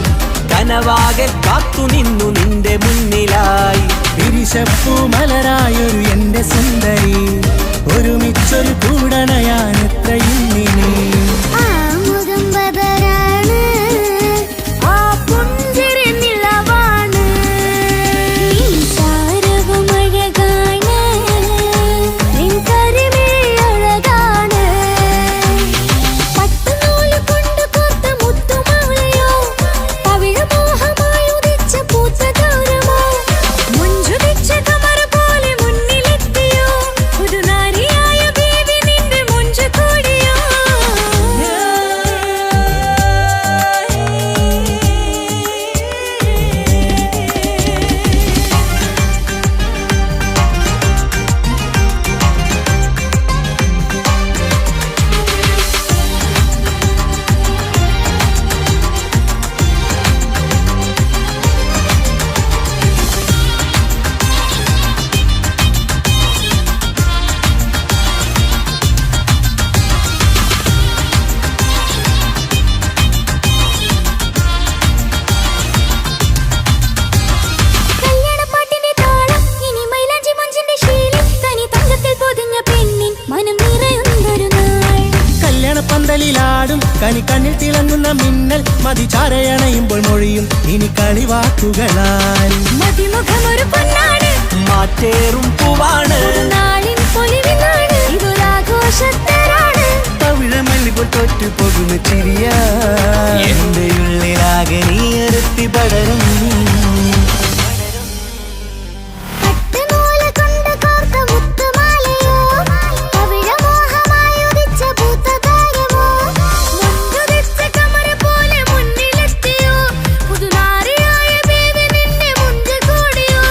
കനവാകെ കാത്തു നിന്നു നിന്റെ മുന്നിലായി പിരിശപ്പൂ മലരായൊരു എന്റെ സുന്ദരി ഒരുമിച്ചൊരു കൂടണയാൻ എത്രയും നീ ആ മുഖം ബദരാണ് ആ പുഞ്ചിരി നിലവാണ് ഈ സാരവും അഴകാണ് നിൻ കരിമിഴി അഴകാണ് പട്ടുനൂല് കൊണ്ട് കോർത്ത മുത്തുമാലയോ പവിഴമോഹമായി ഉദിച്ച പൂത്ത താരമോ മുഞ്ചുദിച്ച കമർ പോലെ മുന്നിലെത്തിയോ പുതുനാരിയായ ബേബി നിന്റെ മുഞ്ചു കൂടിയോ കല്യാണപ്പാട്ടിന്റെ താളം ഇനി മൈലാഞ്ചി മഞ്ചിന്റെ ശീലം തനി തങ്കത്തിൽ പൊതിഞ്ഞ പെണ്ണിൻ മനം നിറയുന്നൊരു നാൾ കല്യാണപ്പന്തലിലാടും കനി കണ്ണിൽ തിളങ്ങുന്ന മിന്നൽ മതി ചാരയണയുമ്പോൾ മൊഴിയും ഇനി കളിവാക്കുകളാൽ മതിമുഖമൊരു പൊന്നാണ് മാറ്റേറും പൂവാണ് നാളിൻ പൊലിവിനാണ് ഇതൊരാഘോഷത്തരാണ് പവിഴമല്ലിപ്പോൾ തോറ്റു പോകുന്ന ചിരിയാ എന്റെ ഉള്ളിലാകെ നീ അരുത്തി പടരും പട്ടുനൂല് കൊണ്ട് കോർത്ത മുത്തുമാലയോ പവിഴമോഹമായി ഉദിച്ച പൂത്ത താരമോ മുഞ്ചുദിച്ച കമർ പോലെ മുന്നിലെത്തിയോ പുതുനാരിയായ ബേബി നിന്റെ മുഞ്ചു കൂടിയോ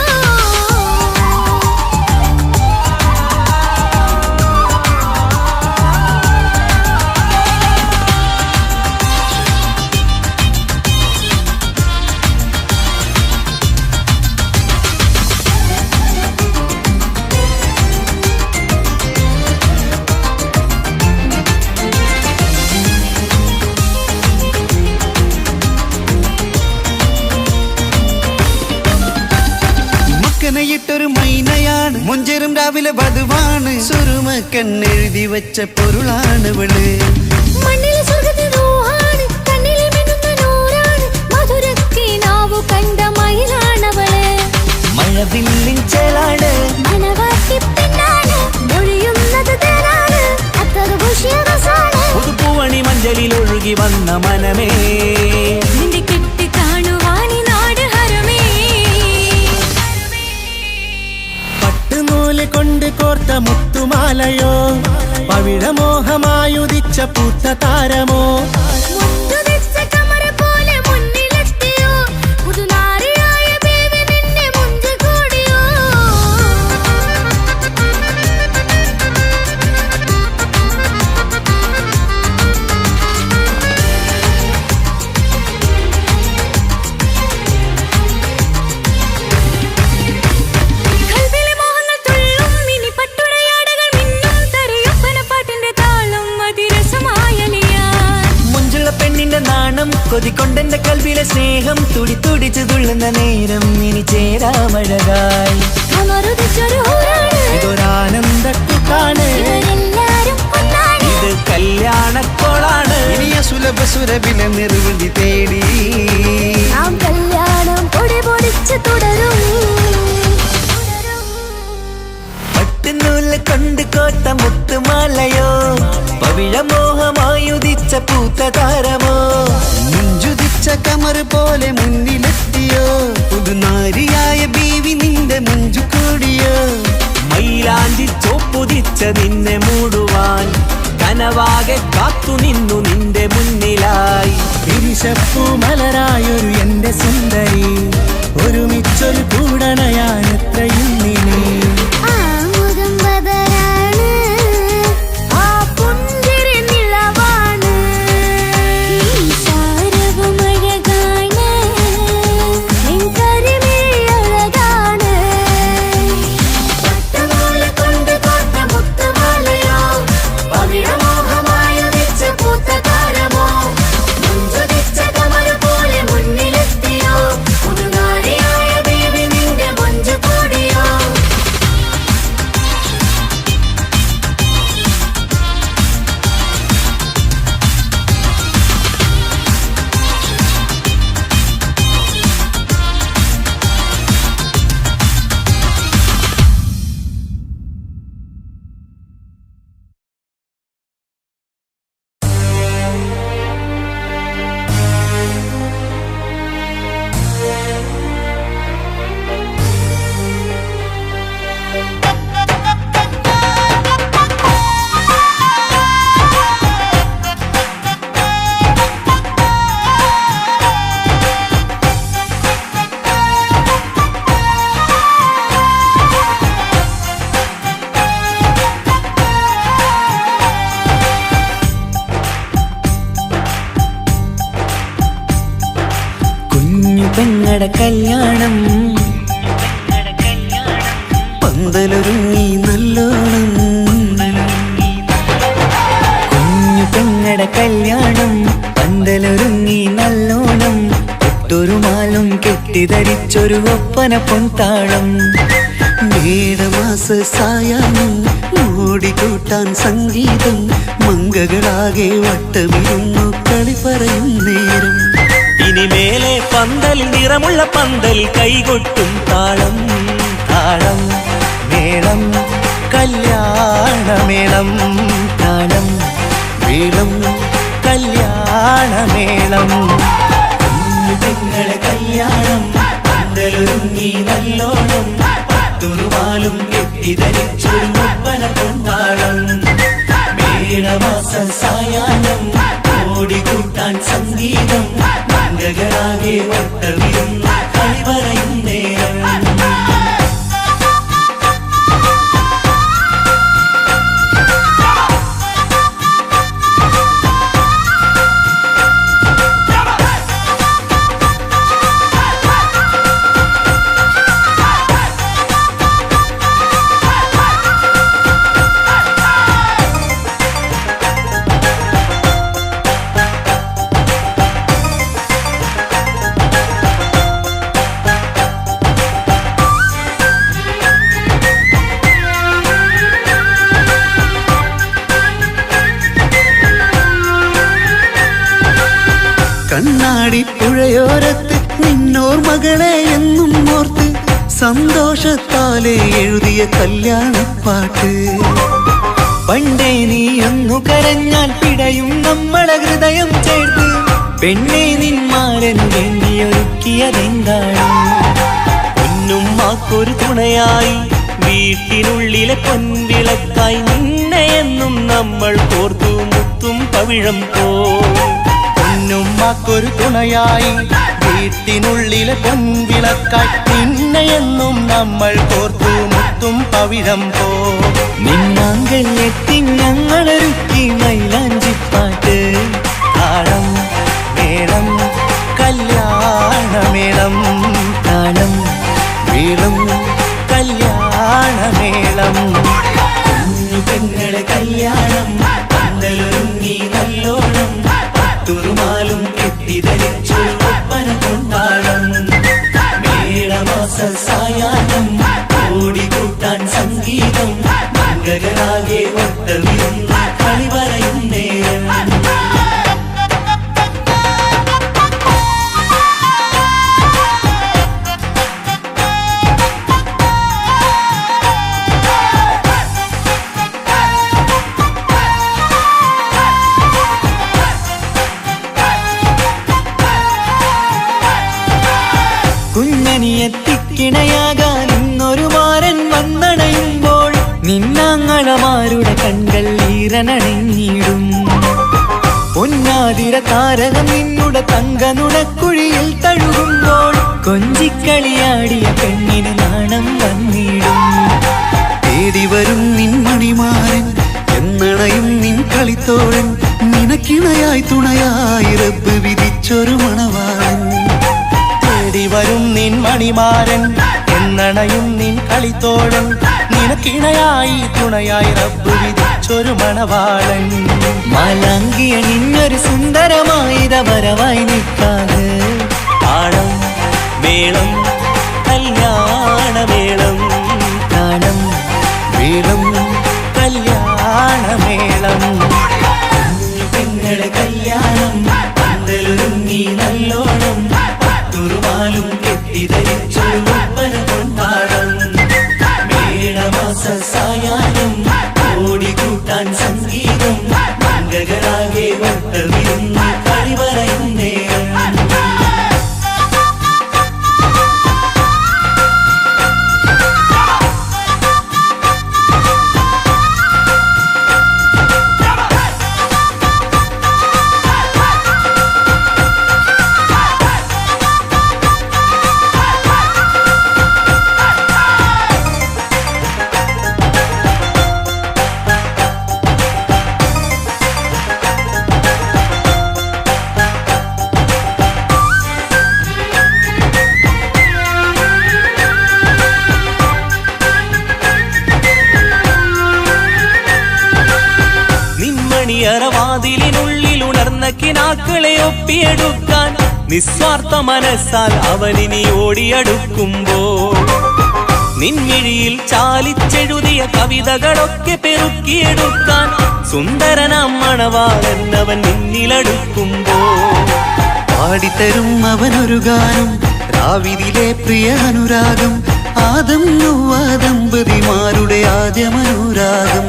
മക്കനയിട്ടൊരു മൈനയാണ് മുഞ്ചേറും രാവിലെ വധുവാണ് സുറുമക്കണ്ണെഴുതി വെച്ച പൊരുളാണ് വിള് മണ്ണിലെ സ്വർഗ്ഗത്തിൽ റൂഹാണ് കണ്ണിലെ മിന്നുന്ന നൂറാണ് മധുരക്കിനാവു കണ്ട മയിലാണവള് മഴവില്ലിൻ ചേലാണ് മണവാട്ടി പെണ്ണാണ് മൊഴിയുന്നത് തേനാണ് അത്ര ഖുഷിയറസാണ് പുതുപ്പൂവണി മഞ്ചലിൽ ഒഴുകി വന്ന മനമേ നിന്റെ കെട്ടി കാണുവാനി നാട് ഹരമേ പട്ടുനൂല് കൊണ്ട് കോർത്ത മുത്തുമാലയോ പവിഴമോഹമായുദിച്ച പൂത്ത താരമോ മുഞ്ചുദിച്ച കമർ പോലെ മുന്നിലെത്തിയോ പുതുനാരിയായ ബേബി നിന്റെ മുഞ്ചു കൂടിയോ കൽവിലെ മോഹങ്ങൾ തുള്ളും ഇനി പട്ടുടയാടകൾ മിന്നും തരയൊപ്പനപ്പാട്ടിന്റെ താളം അതിരസമായലിയാൻ മുഞ്ചുള്ള പെണ്ണിന്റെ നാണം കൊതിക്കൊണ്ടെന്റെ കൽവിലെ സ്നേഹം തുടി തുടിച്ചു തുള്ളുന്ന നേരം ഇനി ചേരാമഴകായി കമറുദിച്ചൊരു ഹൂറാണ് ഇതൊരാനന്ദക്കുട്ടാണ് ഇവരെല്ലാരും ഒന്നാണ് ഇത് കല്യാണക്കോളാണ് ഇനിയ സുലഭ സുരഭിലെ നിർവൃതി തേടി നാം കല്യാണം പൊടി പൊടിച്ച് തുടരും പട്ടുനൂല് കൊണ്ട് കോത്ത മുത്തുമാലയോ പവിഴമോഹമായുദിച്ച പൂത്ത താരമോ മുഞ്ചുദിച്ച കമർ പോലെ മുന്നിലെത്തിയോ പുതുനാരിയായ ബീവി നിന്റെ മുഞ്ചു കൂടിയോ മൈലാഞ്ചി ചോപ്പുദിച്ച നിന്നെ മൂടുവാൻ കനവാകെ കാത്തു നിന്നു നിന്റെ മുന്നിലായി പിരിശപ്പൂ മലരായൊരു എന്റെ സുന്ദരി ഒരുമിച്ചൊരു കൂടണയാൻ എത്രയും നീ ആ മുഖം ബദരാണ് ആ പുഞ്ചിരി നിലവാണ് ഈ സാരവും അഴകാണ് പെങ്ങടെ കല്യാണം പന്തലൊരുങ്ങി നല്ലോണം കുഞ്ഞു പെങ്ങടെ കല്യാണം പന്തലൊരുങ്ങി നല്ലോണം ഒട്ടൊരു മാലും കെട്ടിധരിച്ചൊരു ഒപ്പന പൊൻതാളം മേടമാസ സായാഹ്നം ഓടിക്കൂട്ടാൻ സംഗീതം മംഗകളാകെ വട്ടമിരുന്നു കളി പറയും നേരം ഇനിമേലെ പന്തലിൽ നിറമുള്ള പന്തൽ കൈകൊട്ടും താളം താളം മേളം കല്യാണമേളം താളം മേളം കല്യാണമേളം കുഞ്ഞു പെങ്ങളെ കല്യാണം പന്തലൊരുങ്ങി നല്ലോണം പട്ടുറുമാലും കെട്ടിധരിച്ചൊരു ഒപ്പന കൊണ്ടാടം മേടമാസ സായാഹ്നം ഓടിക്കൂട്ടാൻ സംഗീതം മംഗകളാകെ വട്ടമിരുന്ന കളി പറയും നേരം കണ്ണാടി പുഴയോരത്ത് നിന്നോർ മകളെ എന്നും ഓർത്ത് സന്തോഷത്താലെ എഴുതിയ കല്യാണപ്പാട്ട് പണ്ടേ നീയൊന്നു കരഞ്ഞാൽ പിടയും നമ്മളെ ഹൃദയം ചേർത്ത് പെണ്ണെ നിന്മാരൻ വേണ്ടിയൊരുക്കിയതെന്താണ് പൊന്നുമ്മാക്കൊരു തുണയായി വീട്ടിനുള്ളിലെ പൊൻവിളക്കായി നിന്നെ എന്നും നമ്മൾ കോർത്തു മുത്തും പവിഴം പോ പൊന്നുമ്മക്കൊരു തുണയായി വീട്ടിനുള്ളിലെ പൊൻവിളക്കായി നിന്നെയെന്നും നമ്മൾ കോർത്തു മുത്തും പവിഴം പോ നിന്നാങ്കൾ എത്തി ഞങ്ങളൊരുക്കി മൈലാഞ്ചിപ്പാട്ട് താളം മേളം കല്യാണമേളം താളം മേളം കല്യാണമേളം കുഞ്ഞു പെങ്ങളെ കല്യാണം പന്തലൊരുങ്ങി നല്ലോണം പട്ടുറുമാലും കെട്ടിധരിച്ചൊരു ഒപ്പന കൊണ്ടാടം മേടമാസ സായാഹ്നം ഓടിക്കൂട്ടാൻ സംഗീതം മംഗകളാകെ വട്ടമിരുന്ന കളി പറയും നേരം കുഞ്ഞനിയെത്തിക്കിണയാകാൻ ഇന്നൊരു മാരൻ വന്നണയുമ്പോൾ നിന്നാങ്ങളമാരുടെ കൺകൾ ഈറനണിഞ്ഞിടും പൊന്നാതിര താരകം നിന്നുടെ തങ്കനുടക്കുഴിയിൽ തഴുകുമ്പോൾ കൊഞ്ചിക്കളിയാടിയ പെണ്ണിന് നാണം വന്നിടും തേടി വരും നിൻ മണിമാരൻ എന്നണയും നിൻ കളിത്തോഴൻ നിനക്കിണയായി തുണയായി റബ്ബ് വിധിച്ചൊരു മണവാളൻ തേടി വരും നിൻ മണിമാരൻ എന്നണയും നിൻ കളിത്തോഴൻ നിനക്കിണയായി തുണയായി റബ്ബ് വിധിച്ചൊരു മണവാളൻ മാലാങ്കിയ നിന്നൊരു സുന്ദരമായിത വരവായി നിൽക്കാതെ താളം മേളം കല്യാണമേളം താളം മേളം കല്യാണമേളം കുഞ്ഞു പെങ്ങളെ കല്യാണം പന്തലൊരുങ്ങി നല്ലോണം പട്ടുറുമാലും കെട്ടിധരിച്ചൊരു ഒപ്പന കൊണ്ടാടം മേടമാസ സായാഹ്നം ഓടിക്കൂട്ടാൻ സംഗീതം മംഗകളാകെ വട്ടമിരുന്ന കളി പറയും നേരം ഈ ഉണർന്ന കിനാക്കളെ ഒപ്പിയെടുക്കാൻ നിസ്വാർത്ഥ മനസ്സാൽ അവനിനി ഓടിയടുക്കുമ്പോൾ നിൻമിഴിയിൽ ചാലിച്ചെഴുതിയ കവിതകളൊക്കെ പെറുക്കിയെടുക്കാൻ സുന്ദരനാം മണവാളൻ അവൻ നിന്നിലടുക്കുമ്പോൾ പാടിത്തരും അവനൊരു ഗാനം രാവിലെ പ്രിയ അനുരാഗം ആദം നൊവ്വ ദമ്പതിമാരുടെ ആദ്യമനുരാഗം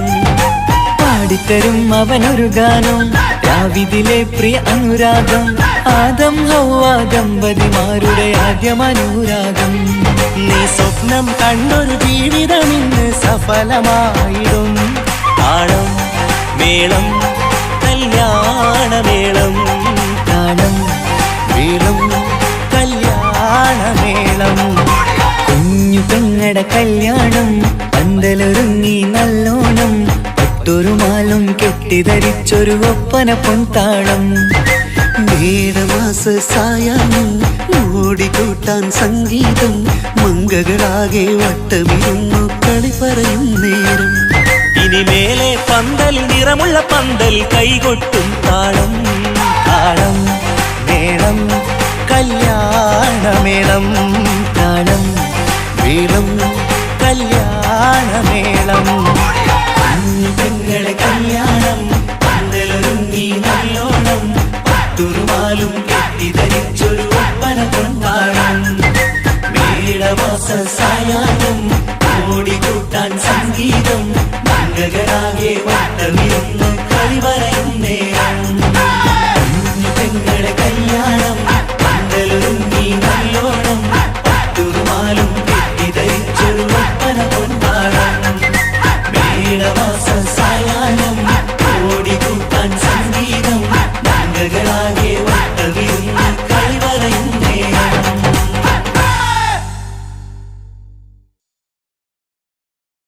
പാടിത്തരും അവനൊരു ഗാനം രാവിലെ പ്രിയ അനുരാഗം ആദം ഹൗവ ദമ്പതിമാരുടെ ആദ്യമനുരാഗം നീ സ്വപ്നം കണ്ടൊരു ജീവിതം ഇന്ന് സഫലമായിടും താളം മേളം കല്യാണമേളം താളം വീളും കല്യാണമേളം കുഞ്ഞു പെങ്ങടെ കല്യാണം പന്തലൊരുങ്ങി നല്ലോണം പട്ടൊരു മാലും കെട്ടിധരിച്ചൊരു ഒപ്പന പൊൻതാളം മേടമാസ സായാഹ്നം ഓടിക്കൂട്ടാൻ സംഗീതം മംഗകളാകെ വട്ടമിരുന്നു കളി പറയും നേരം ഇനി മേലെ പന്തൽ നിറമുള്ള പന്തൽ കൈകൊട്ടും താളം താളം മേളം കല്യാണമേളം താളം വീളും കല്യാണമേളം പെങ്ങളെ കല്യാണം പന്തലൊരുങ്ങി നല്ലോണം പട്ടുറുമാലും കെട്ടിധരിച്ചൊരു ഒപ്പന കൊണ്ടാടം മേടമാസ സായാഹ്നം ഓടിക്കൂട്ടാൻ സംഗീതം മംഗളാകെ വട്ടമിരുന്ന് കളി പറയും നേരം പെങ്ങളെ കല്യാണം